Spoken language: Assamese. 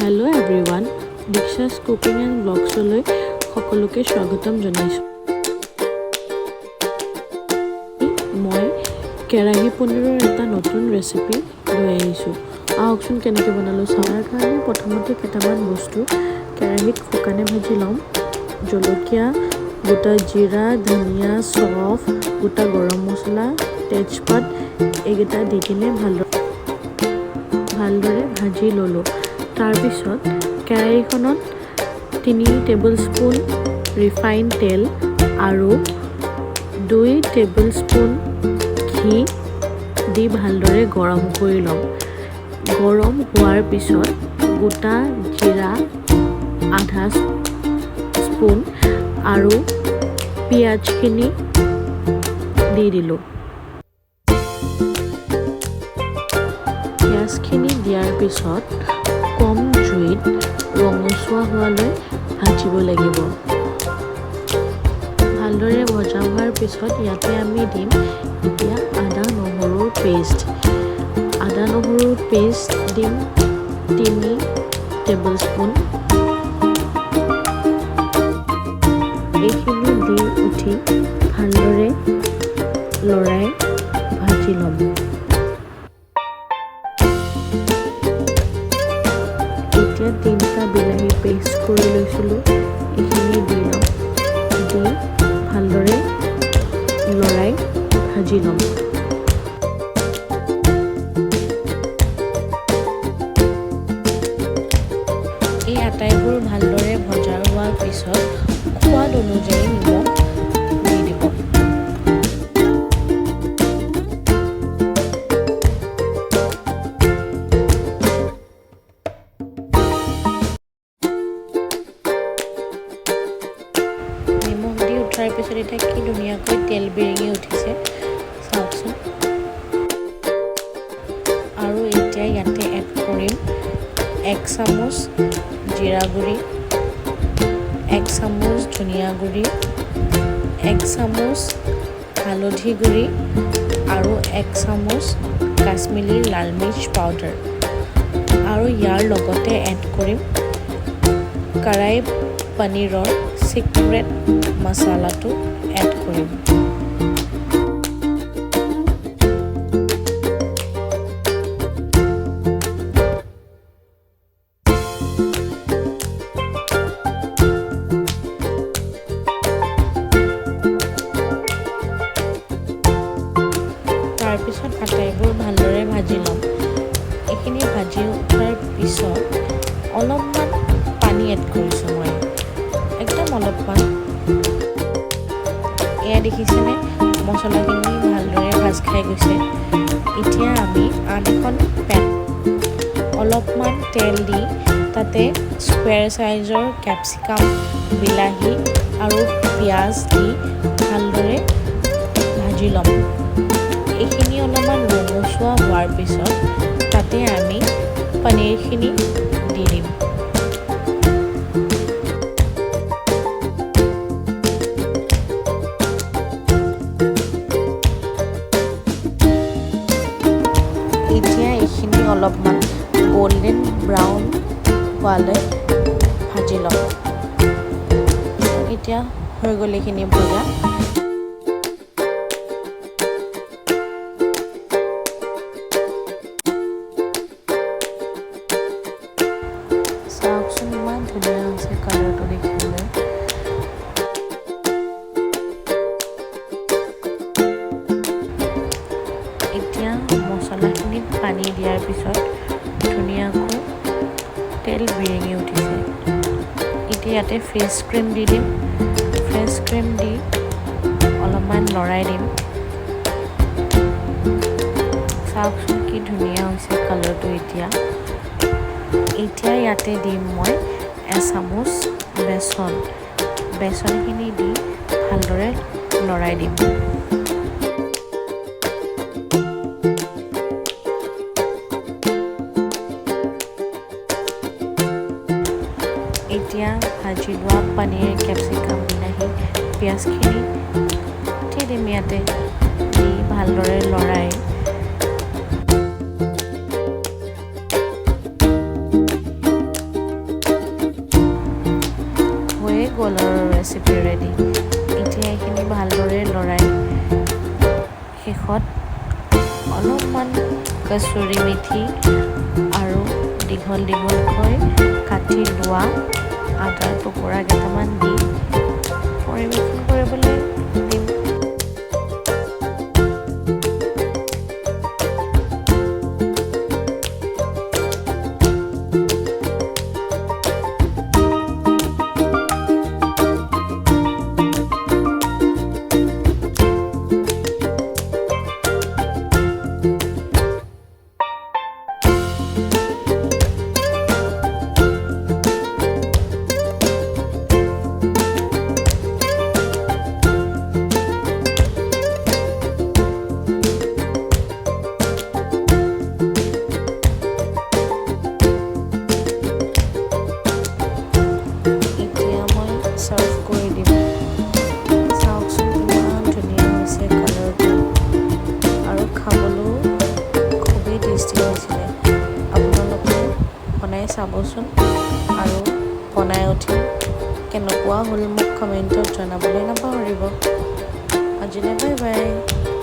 হেল্ল' এভৰিৱান, দীক্ষাছ কুকিং এণ্ড ব্লগছলৈ সকলোকে স্বাগতম জনাইছোঁ। মই কেৰাহী পনীৰৰ এটা নতুন ৰেচিপি লৈ আহিছোঁ। আহকচোন কেনেকৈ বনালোঁ চাওঁ। তাৰ কাৰণে প্ৰথমতে কেইটামান বস্তু কেৰাহীত শুকানে ভাজি ল'ম। জলকীয়া, গোটা জিৰা, ধনিয়া, চফ, গোটা গৰম মছলা, তেজপাত এইকেইটা দি কিনে ভালদৰে ভাজি ল'লোঁ। তাৰপিছত কেৰাহীখনত 3 টেবুল স্পুন ৰিফাইন তেল আৰু 2 টেবুল স্পুন ঘি দি ভালদৰে গৰম কৰি ল'ম। গৰম হোৱাৰ পিছত গোটা জিৰা আধা স্পুন আৰু পিঁয়াজখিনি দি দিলোঁ। পিঁয়াজখিনি দিয়াৰ পিছত কম জুইত ৰঙচুৱা হোৱালৈ ভাজিব লাগিব। ভালদৰে ভজা হোৱাৰ পিছত ইয়াতে আমি দিম এতিয়া আদা নহৰুৰ পেষ্ট। আদা নহৰুৰ পেষ্ট দিম 3 টেবুল স্পুন। এইখিনি দি উঠি ভালদৰে লৰাই ভাজি ল'ম। এতিয়া 3টা বিলাহী পেষ্ট কৰি লৈছিলোঁ, এইখিনি দি ল'ম। দি ভালদৰে লৰাই ভাজি ল'ম। এই আটাইবোৰ ভালদৰে ভজা হোৱাৰ পিছত সোৱাদ অনুযায়ী নিমখ দি দিব। তাৰ পিছত এতিয়া কি ধুনীয়াকৈ তেল বিৰিঙি উঠিছে চাওকচোন। আৰু এতিয়া ইয়াতে এড কৰিম 1 চামুচ জিৰা গুড়ি, 1 চামুচ ধনিয়া গুড়ি, 1 চামুচ হালধি গুড়ি আৰু 1 চামুচ কাশ্মীৰী লাল মিৰ্চ পাউডাৰ। আৰু ইয়াৰ লগতে এড কৰিম কাঢ়াই পনীৰৰ চিক্ৰেট মছলাটো এড কৰিম। তাৰপিছত আটাইবোৰ ভালদৰে ভাজি ল'ম। এইখিনি ভাজি উঠাৰ পিছত অলপমান পানী এড কৰিছোঁ মই, একদম অলপমান। এয়া দেখিছেনে মছলাখিনি ভালদৰে ভাজ খাই গৈছে। এতিয়া আমি আন এখন পেন অলপমান তেল দি তাতে স্কুৱেৰ চাইজৰ কেপচিকাম, বিলাহী আৰু পিঁয়াজ দি ভালদৰে ভাজি ল'ম। এইখিনি অলপমান ৰঙচুৱা হোৱাৰ পিছত তাতে আমি পনীৰখিনি দি দিম। এতিয়া এইখিনি অলপমান গল্ডেন ব্ৰাউন হোৱালৈ ভাজি ল'ম। এতিয়া হৈ গ'ল এইখিনি ভজা। চাওকচোন ইমান ধুনীয়া হৈছে কালাৰটো দেখিবলৈ। এতিয়া মছলাখিনিত পানী দিয়াৰ পিছত ধুনীয়াকৈ তেল বিৰিঙি উঠিছে। এতিয়া ইয়াতে ফ্ৰেছ ক্ৰীম দি দিম। ফ্ৰেছ ক্ৰীম দি অলপমান লৰাই দিম। চাওকচোন কি ধুনীয়া হৈছে কালাৰটো। এতিয়া ইয়াতে দিম মই এচামুচ বেচন। বেচনখিনি দি ভালদৰে লৰাই দিম। এতিয়া ভাজি লোৱা পনীৰ, কেপচিকাম, বিলাহী, পিঁয়াজখিনি দি দিম ইয়াতে। দি ভালদৰে লৰাই ৰেচিপি ৰেডি। এতিয়া এইখিনি ভালদৰে লৰাই শেষত অলপমান কচুৰি মেথি আৰু দীঘল দীঘলকৈ কাটি লোৱা আদাৰ টুকুৰা কেইটামান দি পৰিৱেশন কৰিবলৈ দিম। চাৰ্ভ কৰি দিম। চাওকচোন কিমান ধুনীয়া হৈছে কালাৰটো আৰু খাবলৈও খুবেই টেষ্টি হৈছিলে। আপোনালোকে বনাই চাবচোন আৰু বনাই উঠি কেনেকুৱা হ'ল মোক কমেণ্টত জনাবলৈ নাপাহৰিব। আজিলৈ বাই বাই।